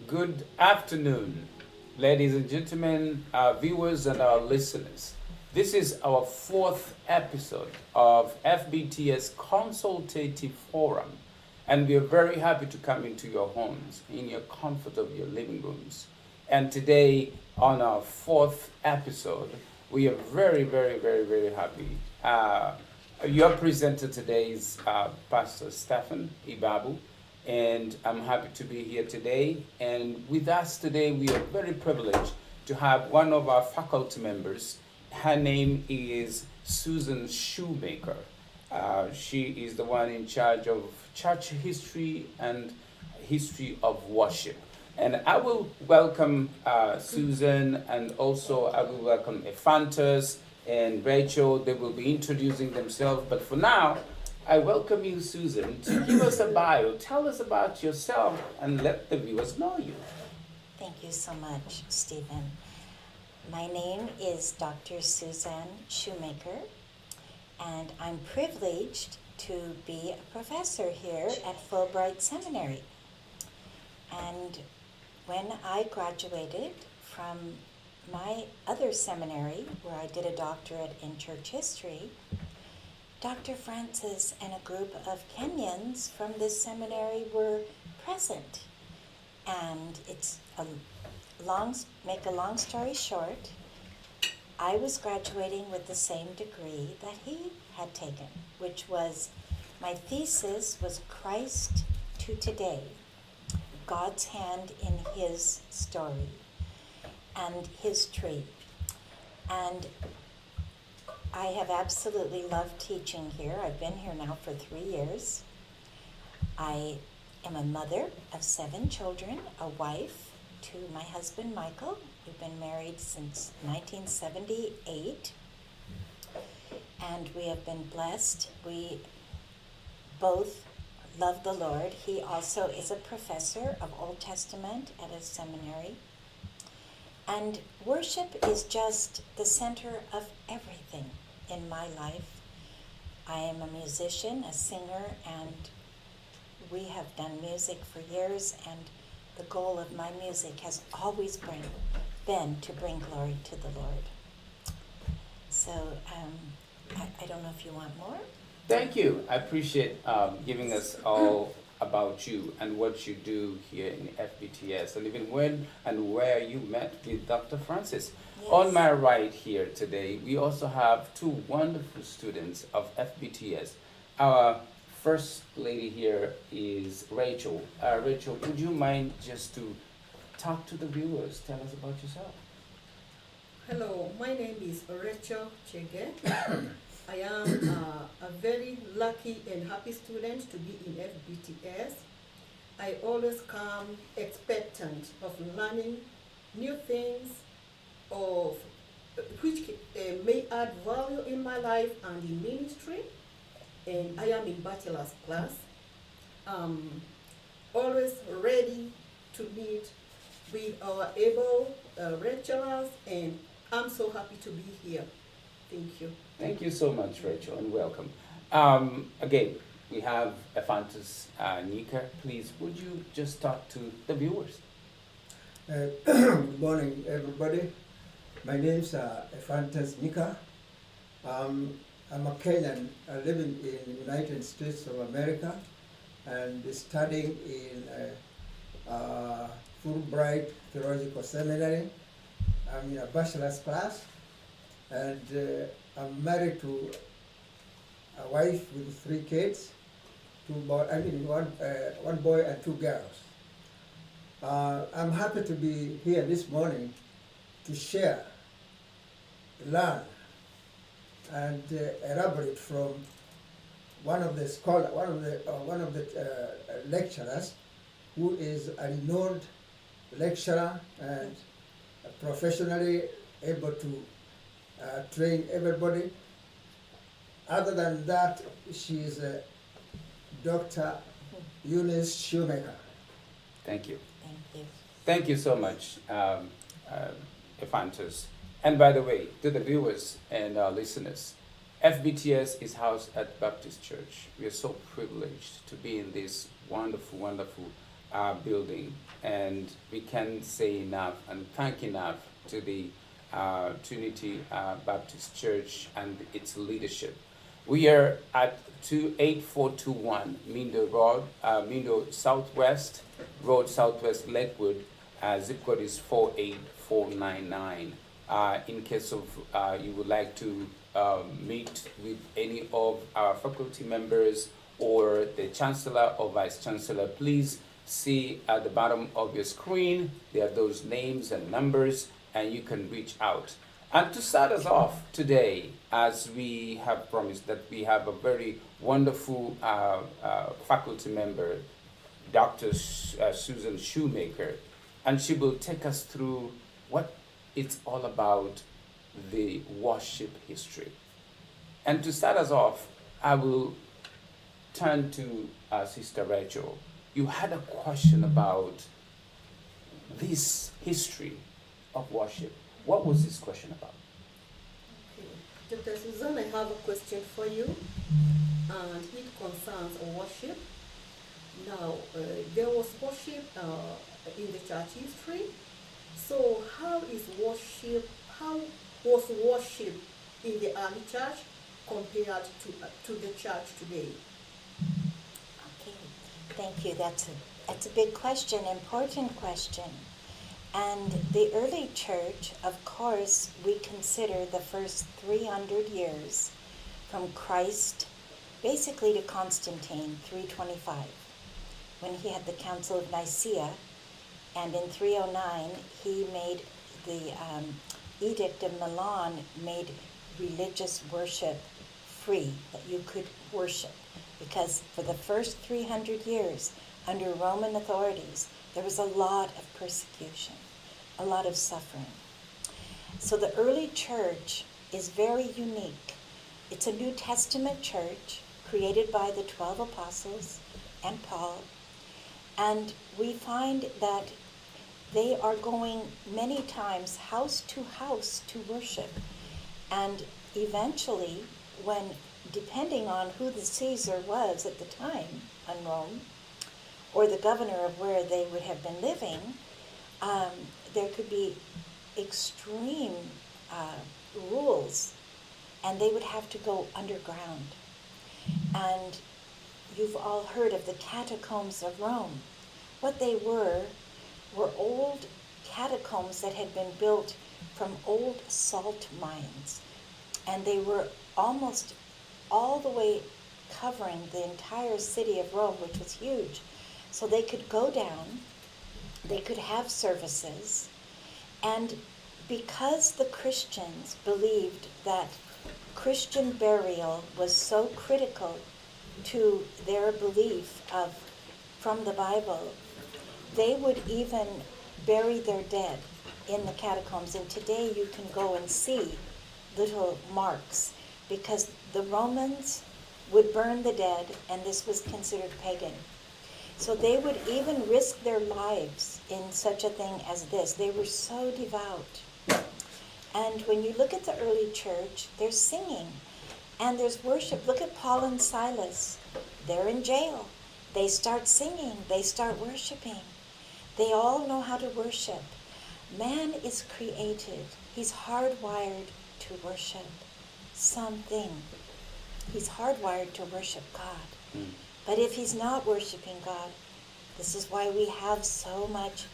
Good afternoon, ladies and gentlemen, our viewers and our listeners. This is our fourth episode of FBTS Consultative Forum, and we are very happy to come into your homes, in your comfort of your living rooms. And today, on our fourth episode, we are very happy. Your presenter today is Pastor Stephen Ibabu, and I'm happy to be here today. And with us today, we are very privileged to have one of our faculty members. Her name is Susan Shoemaker. She is the one in charge of church history and history of worship. And I will welcome Susan, and also I will welcome Ephantus and Rachel. They will be introducing themselves. But for now, I welcome you, Susan, to give us a bio. Tell us about yourself and let the viewers know you. Thank you so much, Stephen. My name is Dr. Suzanne Shoemaker, and I'm privileged to be a professor here at Fulbright Seminary. And when I graduated from my other seminary, where I did a doctorate in church history, Dr. Francis and a group of Kenyans from this seminary were present. And make a long story short, I was graduating with the same degree that he had taken, which was, my thesis was Christ to Today, God's hand in his story and his tree. And I have absolutely loved teaching here. I've been here now for 3 years. I am a mother of 7 children, a wife to my husband, Michael. We've been married since 1978, and we have been blessed. We both love the Lord. He also is a professor of Old Testament at a seminary. And worship is just the center of everything in my life. I am a musician, a singer, and we have done music for years, and the goal of my music has always been to bring glory to the Lord. So I don't know if you want more. Thank you. I appreciate giving us all about you and what you do here in FBTS, and even when and where you met with Dr. Francis. Yes. On my right here today, we also have 2 wonderful students of FBTS. Our first lady here is Rachel. Rachel, would you mind just to talk to the viewers? Tell us about yourself. Hello, my name is Rachel Chege. I am a very lucky and happy student to be in FBTS. I always come expectant of learning new things of which may add value in my life and in ministry. And I am in bachelor's class. Always ready to meet with our able lecturers, and I'm so happy to be here. Thank you. Thank you so much, Rachel, and welcome. Again, we have Ephantus Nika. Please, would you just talk to the viewers? Good morning, everybody. My name is Ephantus Nika. I'm a Kenyan living in the United States of America and studying in Fulbright Theological Seminary. I'm in a bachelor's class, and I'm married to a wife with 3 kids, one boy and 2 girls. I'm happy to be here this morning to share, learn, and elaborate from one of the lecturers, who is a renowned lecturer and professionally able to train everybody. Other than that, she is Dr. Eunice Shoemaker. Thank you. Thank you. Thank you so much, Ephantus. And by the way, to the viewers and our listeners, FBTS is housed at Baptist Church. We are so privileged to be in this wonderful building. And we can't say enough and thank enough to the Trinity Baptist Church and its leadership. We are at 28421 Mindo Road, Mindo Southwest Road, Southwest Lakewood. Zip code is 48499. In case of you would like to meet with any of our faculty members or the Chancellor or Vice Chancellor, please see at the bottom of your screen. There are those names and numbers, and you can reach out. And to start us off today, as we have promised, that we have a very wonderful faculty member, Dr. Susan Shoemaker, and she will take us through what it's all about, the worship history. And to start us off, I will turn to Sister Rachel. You had a question about this history of worship. What was this question about? Okay. Dr. Susan, I have a question for you, and it concerns worship. Now, there was worship in the church history. So, how was worship in the early church compared to the church today? Okay, thank you. That's a big question, important question. And the early church, of course, we consider the first 300 years from Christ basically to Constantine, 325, when he had the Council of Nicaea, and in 309 he made the Edict of Milan made religious worship free, that you could worship, because for the first 300 years under Roman authorities there was a lot of persecution, a lot of suffering. So the early church is very unique. It's a New Testament church created by the 12 apostles and Paul, and we find that they are going many times house to worship. And eventually, when, depending on who the Caesar was at the time in Rome, or the governor of where they would have been living, there could be extreme rules, and they would have to go underground. And you've all heard of the catacombs of Rome. What they were old catacombs that had been built from old salt mines. And they were almost all the way covering the entire city of Rome, which was huge. So they could go down, they could have services, and because the Christians believed that Christian burial was so critical to their belief from the Bible, they would even bury their dead in the catacombs. And today you can go and see little marks, because the Romans would burn the dead, and this was considered pagan. So they would even risk their lives in such a thing as this. They were so devout. And when you look at the early church, there's singing and there's worship. Look at Paul and Silas. They're in jail. They start singing. They start worshiping. They all know how to worship. Man is created. He's hardwired to worship something. He's hardwired to worship God. But if he's not worshiping God, this is why we have so much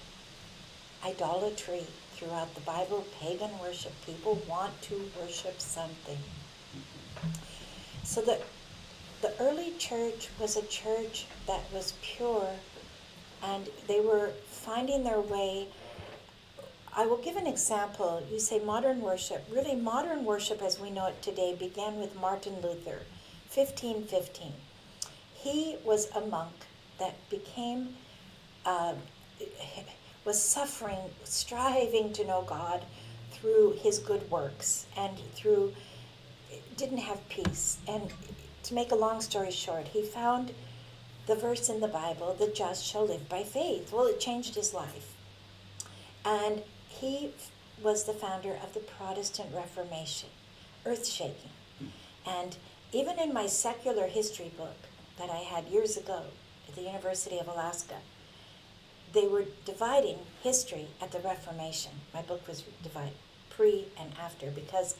idolatry throughout the Bible, pagan worship. People want to worship something. So the early church was a church that was pure, and they were finding their way. I will give an example. You say modern worship. Really, modern worship as we know it today began with Martin Luther, 1515. He was a monk that became, was suffering, striving to know God through his good works, and didn't have peace. And to make a long story short, he found the verse in the Bible, the just shall live by faith. Well, it changed his life. And he was the founder of the Protestant Reformation, earth-shaking. And even in my secular history book that I had years ago at the University of Alaska, they were dividing history at the Reformation. My book was divided pre and after, because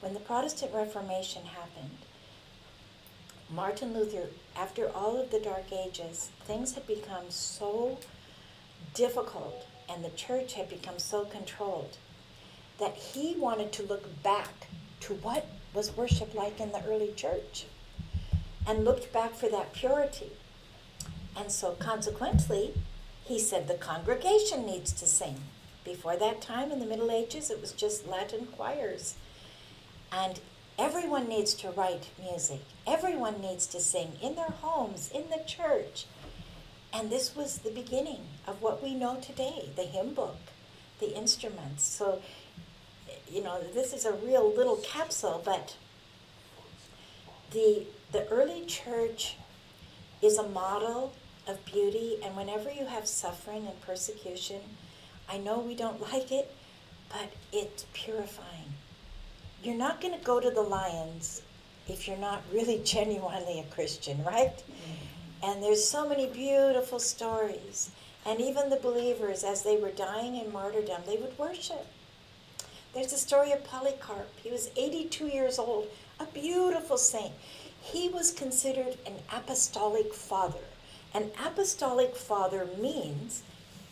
when the Protestant Reformation happened, Martin Luther, after all of the Dark Ages, things had become so difficult and the church had become so controlled that he wanted to look back to what was worship like in the early church and looked back for that purity. And so consequently, he said the congregation needs to sing. Before that time, in the Middle Ages, it was just Latin choirs. And everyone needs to write music. Everyone needs to sing in their homes, in the church. And this was the beginning of what we know today, the hymn book, the instruments. So, this is a real little capsule, but the early church is a model of beauty, and whenever you have suffering and persecution, I know we don't like it, but it's purifying. You're not going to go to the lions if you're not really genuinely a Christian, right? Mm-hmm. And there's so many beautiful stories. And even the believers, as they were dying in martyrdom, they would worship. There's the story of Polycarp. He was 82 years old, a beautiful saint. He was considered an apostolic father. An apostolic father means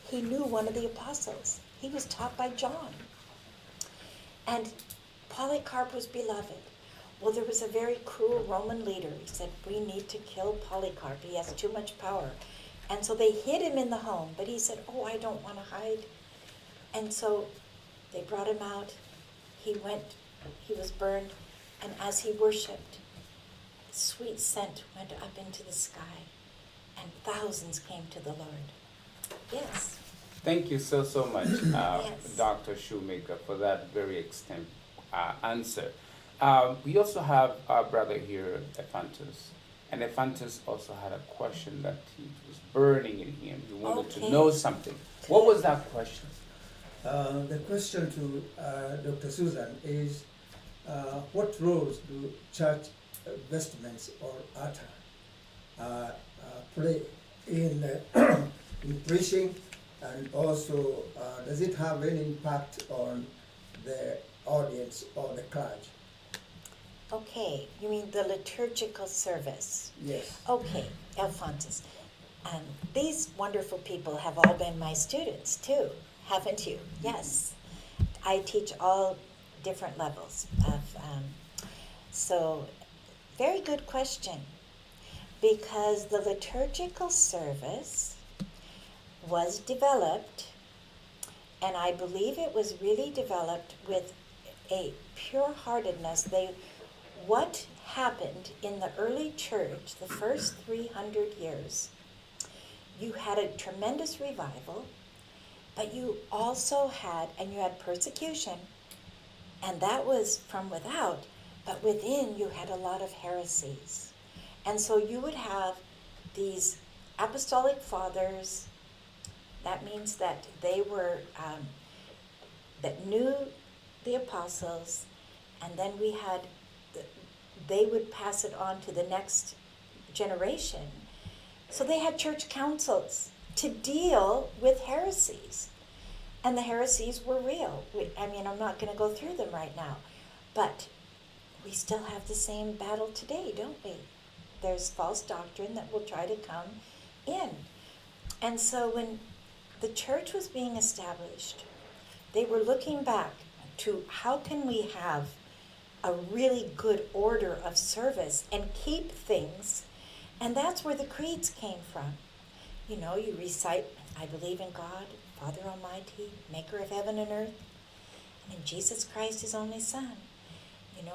he knew one of the apostles. He was taught by John. And Polycarp was beloved. Well, there was a very cruel Roman leader. He said, we need to kill Polycarp. He has too much power. And so they hid him in the home. But he said, oh, I don't want to hide. And so they brought him out. He was burned. And as he worshipped, sweet scent went up into the sky. And thousands came to the Lord. Yes. Thank you so much, Yes. Dr. Shoemaker, for that very extent answer. We also have our brother here, Ephantus. And Ephantus also had a question that was burning in him. He wanted to know something. What was that question? The question to Dr. Susan is, what roles do church vestments or attire play in in preaching, and also does it have any impact on the audience or the clergy? Okay, you mean the liturgical service? Yes. Okay, Alphonsus. These wonderful people have all been my students too, haven't you? Yes. I teach all different levels of, so very good question, because the liturgical service was developed, and I believe it was really developed with a pure-heartedness. What happened in the early church, the first 300 years, you had a tremendous revival, but you also had, and you had persecution, and that was from without, but within you had a lot of heresies. And so you would have these apostolic fathers. That means that they were, that knew the apostles, and then they would pass it on to the next generation. So they had church councils to deal with heresies. And the heresies were real. I'm not going to go through them right now. But we still have the same battle today, don't we? There's false doctrine that will try to come in. And so when the church was being established, they were looking back to how can we have a really good order of service and keep things. And that's where the creeds came from. You recite, I believe in God, Father Almighty, maker of heaven and earth, and in Jesus Christ, his only Son.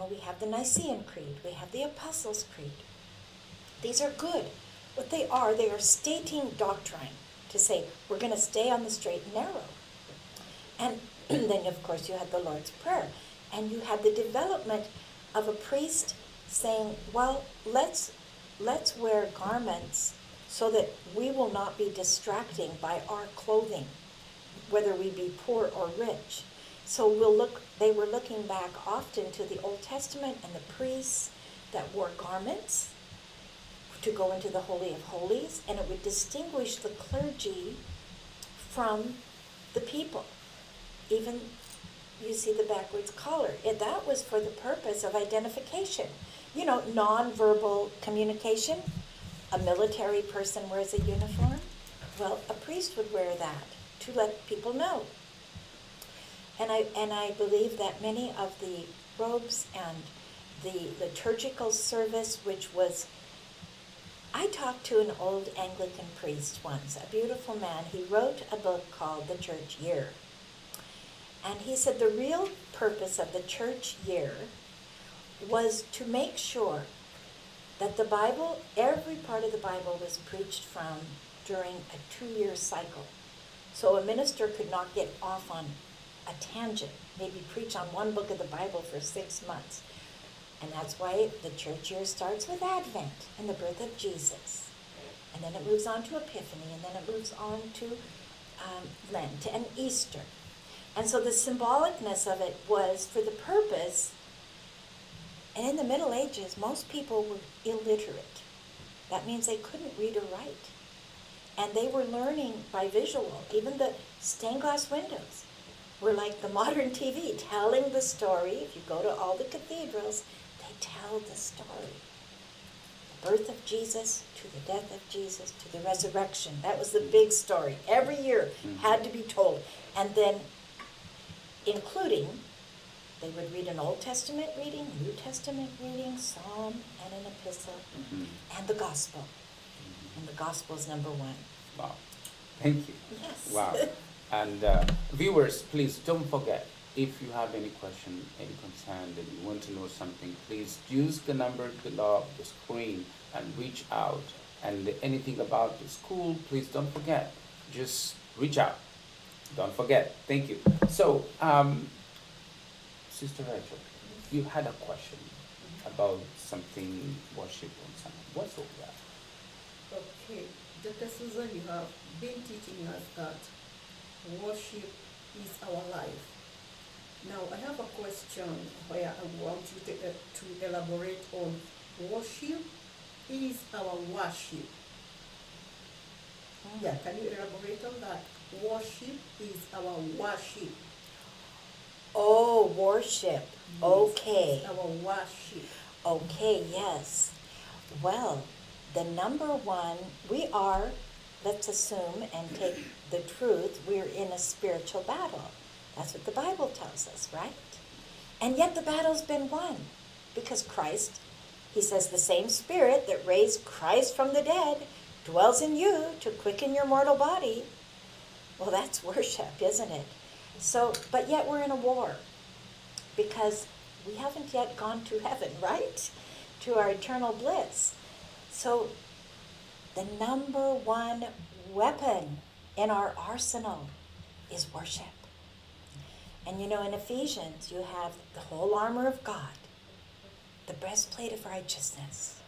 We have the Nicene Creed, we have the Apostles' Creed. These are good. What they are stating doctrine to say, we're going to stay on the straight and narrow. And then, of course, you had the Lord's Prayer. And you had the development of a priest saying, well, let's wear garments so that we will not be distracting by our clothing, whether we be poor or rich. So they were looking back often to the Old Testament and the priests that wore garments to go into the Holy of Holies, and it would distinguish the clergy from the people. Even you see the backwards collar. That was for the purpose of identification. You know, nonverbal communication. A military person wears a uniform. Well, a priest would wear that to let people know. And I believe that many of the robes and the liturgical service, which was, I talked to an old Anglican priest once, a beautiful man. He wrote a book called The Church Year. And he said the real purpose of the church year was to make sure that the Bible, every part of the Bible was preached from during a 2-year cycle. So a minister could not get off on a tangent, maybe preach on one book of the Bible for 6 months. And that's why the church year starts with Advent and the birth of Jesus. And then it moves on to Epiphany, and then it moves on to Lent and Easter. And so the symbolicness of it was for the purpose, and in the Middle Ages, most people were illiterate. That means they couldn't read or write. And they were learning by visual. Even the stained glass windows were like the modern TV, telling the story. If you go to all the cathedrals, they tell the story. The birth of Jesus, to the death of Jesus, to the resurrection. That was the big story. Every year had to be told. And then including, they would read an Old Testament reading, New Testament reading, Psalm, and an epistle, and the Gospel. And the Gospel is number 1. Wow. Thank you. Yes. Wow. And viewers, please don't forget, if you have any question, any concern, and you want to know something, please use the number below the screen and reach out. And anything about the school, please don't forget, just reach out. Don't forget. Thank you. So, Sister Rachel, you had a question about something worship on Sunday. What's all that? Okay, Dr. Susan, you have been teaching us that worship is our life. Now, I have a question where I want you to elaborate on worship is our worship. Yeah, can you elaborate on that? Worship is our worship. Oh, worship. Yes, Okay. it's our worship. Okay, yes. Well, the number one, we are, let's assume and take the truth, we're in a spiritual battle. That's what the Bible tells us, right? And yet the battle's been won because Christ, he says, the same Spirit that raised Christ from the dead dwells in you to quicken your mortal body. Well, that's worship, isn't it? So, but yet we're in a war because we haven't yet gone to heaven, right? To our eternal bliss. So the number one weapon in our arsenal is worship. And you know, in Ephesians, you have the whole armor of God, the breastplate of righteousness,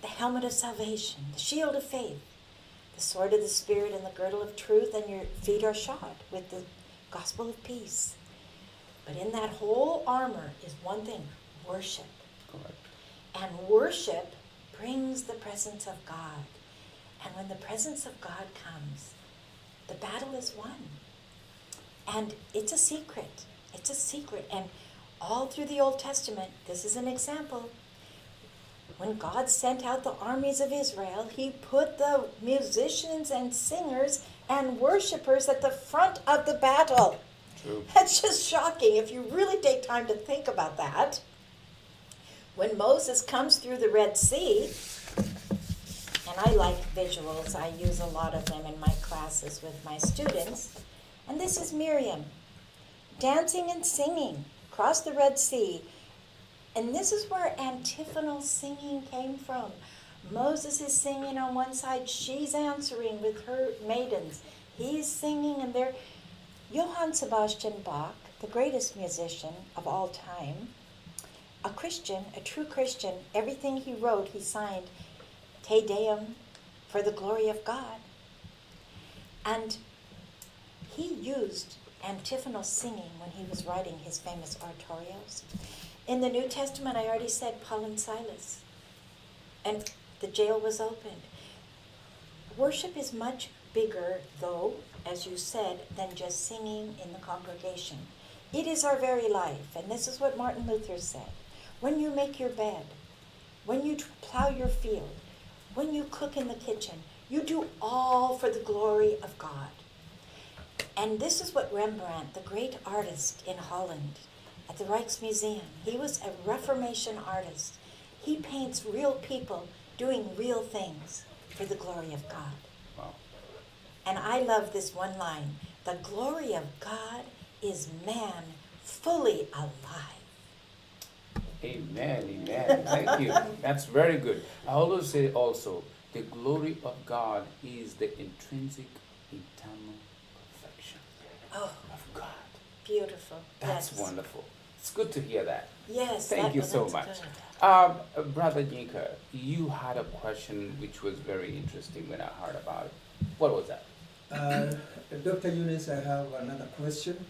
the helmet of salvation, the shield of faith, the sword of the Spirit, and the girdle of truth, and your feet are shod with the gospel of peace. But in that whole armor is one thing, worship. Correct. And worship brings the presence of God. And when the presence of God comes, the battle is won. And it's a secret. It's a secret. And all through the Old Testament, this is an example. When God sent out the armies of Israel, he put the musicians and singers and worshipers at the front of the battle. True. That's just shocking if you really take time to think about that. When Moses comes through the Red Sea, and I like visuals, I use a lot of them in my classes with my students, and this is Miriam dancing and singing across the Red Sea. And this is where antiphonal singing came from. Moses is singing on one side, she's answering with her maidens. He's singing, and they're... Johann Sebastian Bach, the greatest musician of all time, a Christian, a true Christian, everything he wrote, he signed Te Deum for the glory of God. And he used antiphonal singing when he was writing his famous oratorios. In the New Testament, I already said Paul and Silas. And the jail was opened. Worship is much bigger, though, as you said, than just singing in the congregation. It is our very life, and this is what Martin Luther said. When you make your bed, when you plow your field, when you cook in the kitchen, you do all for the glory of God. And this is what Rembrandt, the great artist in Holland, at the Rijksmuseum, he was a Reformation artist. He paints real people doing real things for the glory of God. Wow. And I love this one line, the glory of God is man fully alive. Amen, amen. Thank you. That's very good. I always say also, the glory of God is the intrinsic, eternal perfection Oh, of God. beautiful. That's Yes. wonderful. It's good to hear that. Yes. Thank you so that's much. good. Brother Yinka, you had a question which was very interesting when I heard about it. What was that? Dr. Eunice, I have another question.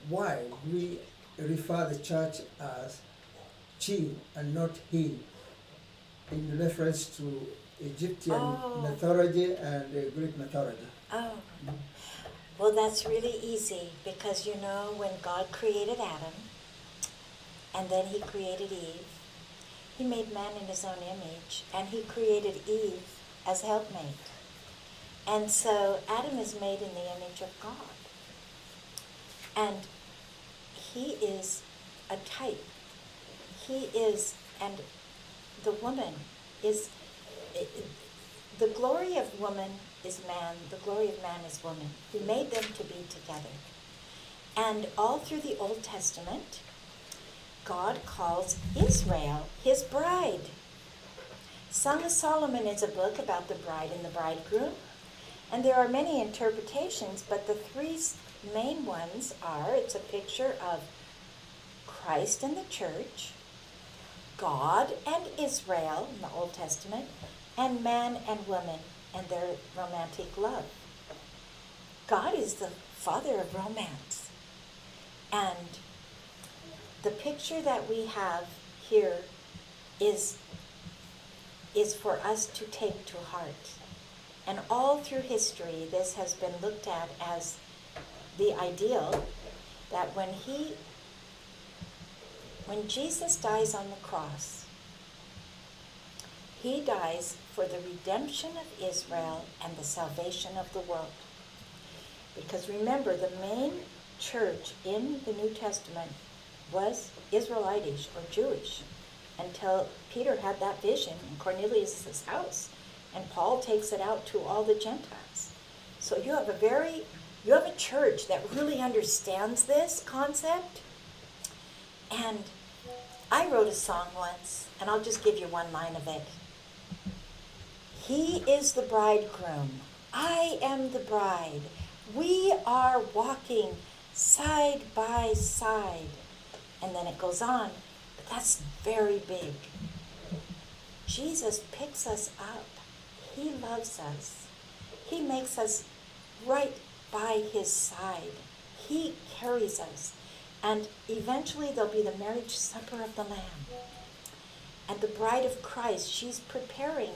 Why we refer the church as she and not he in reference to Egyptian Oh. mythology and Greek mythology? Oh, well, that's really easy because you know when God created Adam and then he created Eve, he made man in his own image and he created Eve as helpmate. And so Adam is made in the image of God. And he is a type. He is, and the woman is, the glory of woman is man, the glory of man is woman. He made them to be together. And all through the Old Testament, God calls Israel his bride. Song of Solomon is a book about the bride and the bridegroom. And there are many interpretations, but the three main ones are, it's a picture of Christ and the church, God and Israel in the Old Testament, and man and woman and their romantic love. God is the father of romance. And the picture that we have here is for us to take to heart. And all through history, this has been looked at as the ideal that when Jesus dies on the cross, he dies for the redemption of Israel and the salvation of the world. Because remember, the main church in the New Testament was Israelitish or Jewish until Peter had that vision in Cornelius' house and Paul takes it out to all the Gentiles. So you have a church that really understands this concept. And I wrote a song once, and I'll just give you one line of it. He is the bridegroom. I am the bride. We are walking side by side. And then it goes on, but that's very big. Jesus picks us up. He loves us. He makes us right by his side. He carries us. And eventually there'll be the marriage supper of the Lamb. And the bride of Christ, she's preparing,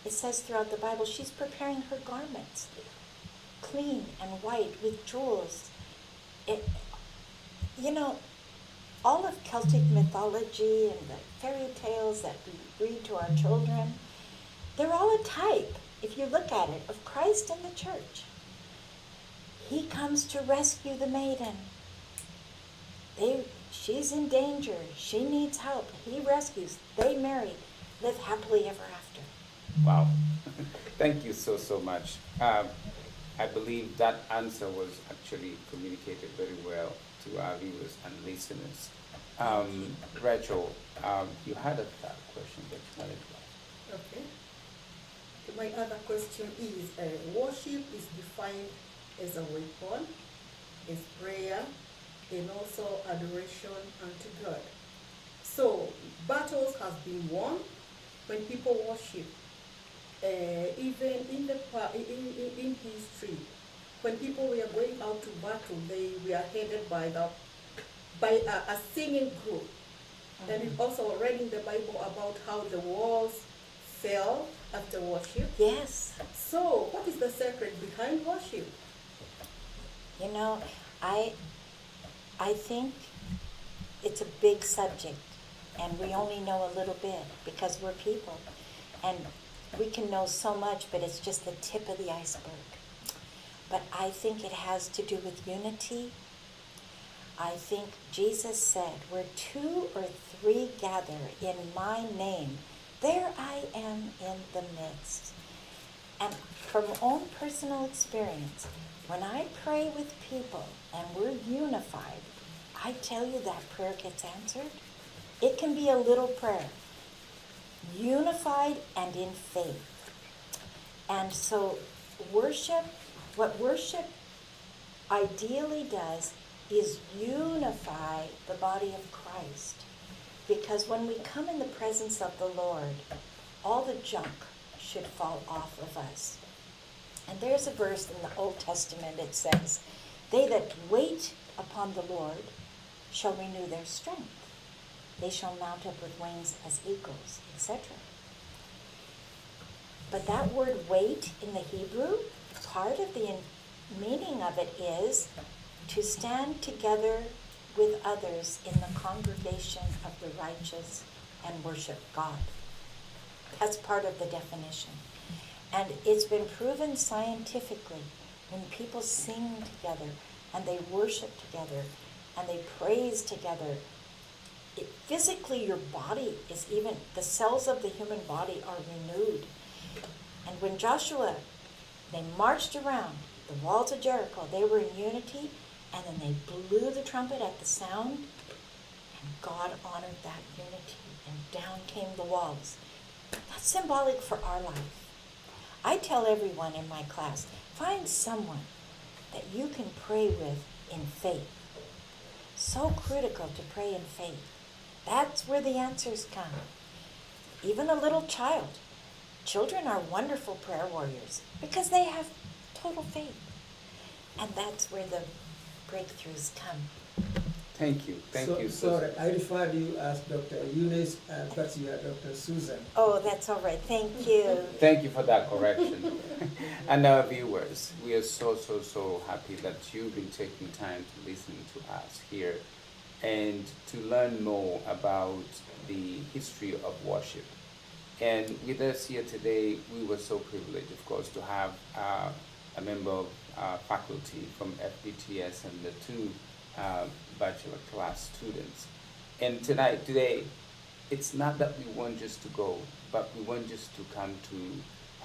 it says throughout the Bible, she's preparing her garments, clean and white with jewels. All of Celtic mythology and the fairy tales that we read to our children, they're all a type, if you look at it, of Christ and the church. He comes to rescue the maiden. She's in danger. She needs help. He rescues. They marry, live happily ever after. Wow. Thank you so much. I believe that answer was actually communicated very well to our viewers and listeners. Rachel, you had a third question that you wanted to ask. Okay. My other question is, worship is defined as a weapon, as prayer, and also adoration unto God. So battles have been won when people worship. Even in history, when people were going out to battle, they were headed by a singing group. And we've also read in the Bible about how the walls fell after worship. Yes. So, what is the secret behind worship? You know, I think it's a big subject, and we only know a little bit because we're people. And we can know so much, but it's just the tip of the iceberg. But I think it has to do with unity. I think Jesus said, where 2 or 3 gather in my name, there I am in the midst. And from own personal experience, when I pray with people and we're unified, I tell you that prayer gets answered. It can be a little prayer, unified and in faith. And so what worship ideally does is unify the body of Christ. Because when we come in the presence of the Lord, all the junk should fall off of us. And there's a verse in the Old Testament, it says, they that wait upon the Lord shall renew their strength. They shall mount up with wings as eagles, etc. But that word wait in the Hebrew, part of the meaning of it is to stand together with others in the congregation of the righteous and worship God. That's part of the definition. And it's been proven scientifically when people sing together and they worship together and they praise together, physically your body is even, the cells of the human body are renewed. And when Joshua, they marched around the walls of Jericho, they were in unity, and then they blew the trumpet at the sound, and God honored that unity, and down came the walls. That's symbolic for our life. I tell everyone in my class, find someone that you can pray with in faith. So critical to pray in faith. That's where the answers come. Even a little child. Children are wonderful prayer warriors because they have total faith. And that's where the breakthroughs come. Thank you. Thank you, Sorry, Susan. I referred you as Dr. Eunice, but you are Dr. Susan. Oh, that's all right. Thank you. Thank you for that correction. And our viewers, we are so happy that you've been taking time to listen to us here and to learn more about the history of worship. And with us here today, we were so privileged, of course, to have a member of faculty from FBTS and the 2 bachelor class students. And today, it's not that we want just to go, but we want just to come to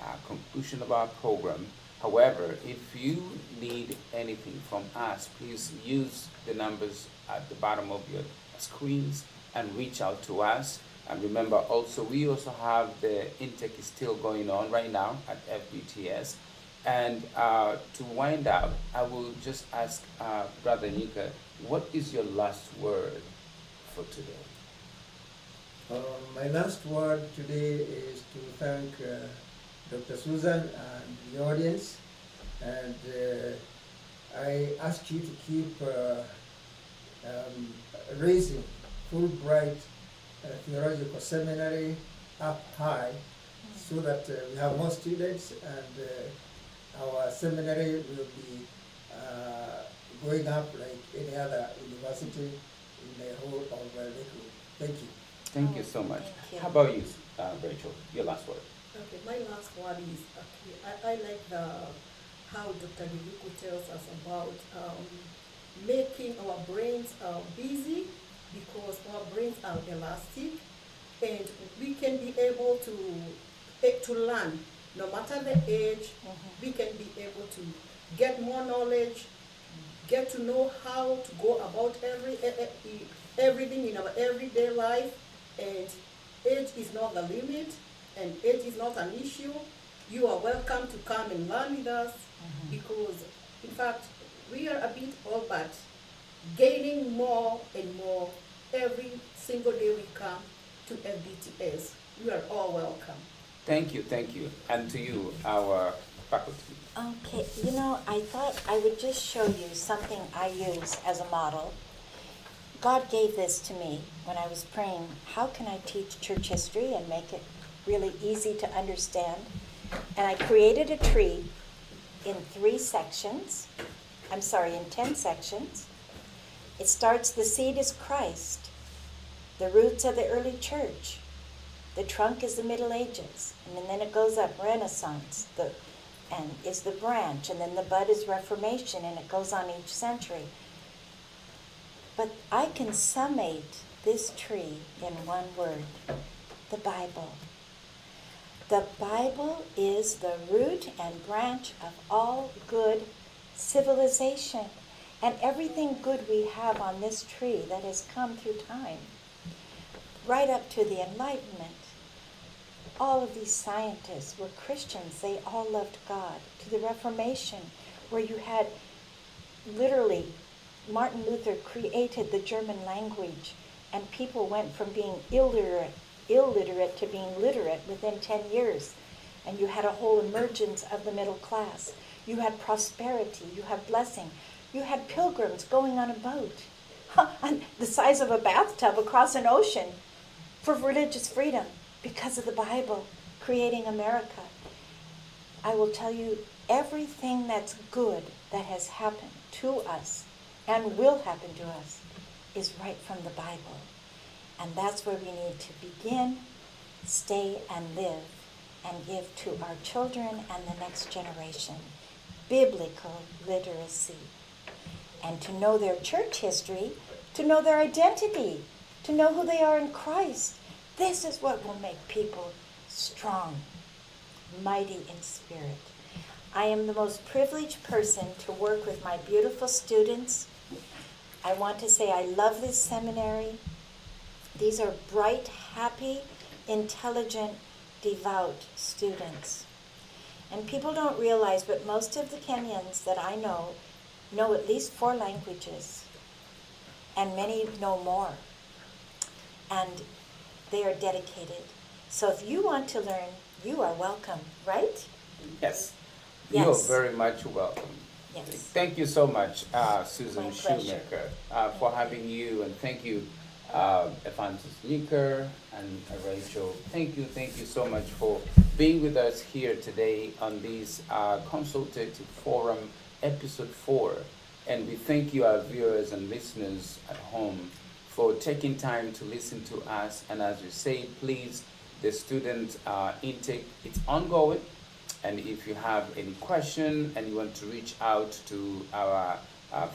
a conclusion of our program. However, if you need anything from us, please use the numbers at the bottom of your screens and reach out to us. And remember also, we also have the intake is still going on right now at FBTS. And to wind up, I will just ask Brother Nika, what is your last word for today? My last word today is to thank Dr. Susan and the audience. And I ask you to keep raising Fulbright Theological Seminary up high so that we have more students and our seminary will be going up like any other university in the whole of Lakewood. Thank you. Thank you so much. Thank you. How about you, Rachel? Your last word. Okay, my last word is, I like how Dr. Theological tells us about making our brains busy, because our brains are elastic and we can be able to learn no matter the age. We can be able to get more knowledge, get to know how to go about everything in our everyday life. And age is not the limit, and age is not an issue. You are welcome to come and learn with us, because in fact we are a bit old, but gaining more and more every single day we come to FBTS. You are all welcome. Thank you. And to you, our faculty. Okay, you know, I thought I would just show you something I use as a model. God gave this to me when I was praying, how can I teach church history and make it really easy to understand. And I created a tree in 10 sections. It starts, the seed is Christ. The roots are the early church. The trunk is the Middle Ages. And then it goes up, Renaissance, and is the branch. And then the bud is Reformation, and it goes on each century. But I can summate this tree in one word: the Bible. The Bible is the root and branch of all good civilization, and everything good we have on this tree that has come through time, right up to the Enlightenment. All of these scientists were Christians. They all loved God. To the Reformation, where you had literally Martin Luther created the German language, and people went from being illiterate to being literate within 10 years. And you had a whole emergence of the middle class. You had prosperity. You had blessing. You had pilgrims going on a boat the size of a bathtub across an ocean for religious freedom because of the Bible creating America. I will tell you, everything that's good that has happened to us and will happen to us is right from the Bible. And that's where we need to begin, stay, and live, and give to our children and the next generation biblical literacy. And to know their church history, to know their identity, to know who they are in Christ. This is what will make people strong, mighty in spirit. I am the most privileged person to work with my beautiful students. I want to say I love this seminary. These are bright, happy, intelligent, devout students. And people don't realize, but most of the Kenyans that I know at least 4 languages, and many know more. And they are dedicated. So if you want to learn, you are welcome, right? Yes. Yes. You are very much welcome. Yes. Thank you so much, Susan My pleasure. Shoemaker, for having you, and thank you, Evangelist Nika and Rachel. Thank you so much for being with us here today on this Consultative Forum, Episode 4. And we thank you, our viewers and listeners at home, for taking time to listen to us. And as you say, please, the student intake, it's ongoing. And if you have any question and you want to reach out to our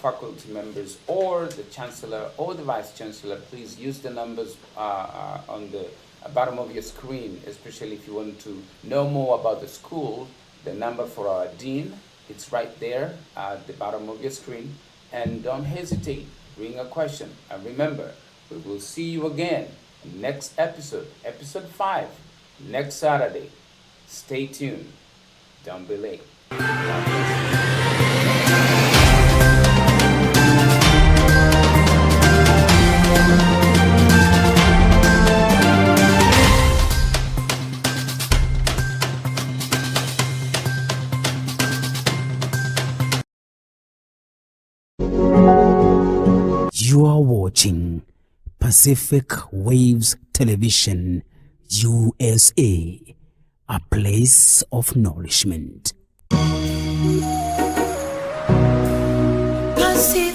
faculty members or the chancellor or the vice chancellor, please use the numbers on the bottom of your screen, especially if you want to know more about the school. The number for our dean, it's right there at the bottom of your screen. And don't hesitate, bring a question. And remember, we will see you again next episode, episode 5, next Saturday. Stay tuned. Don't be late. You are watching Pacific Waves Television, USA, a place of nourishment. Pacific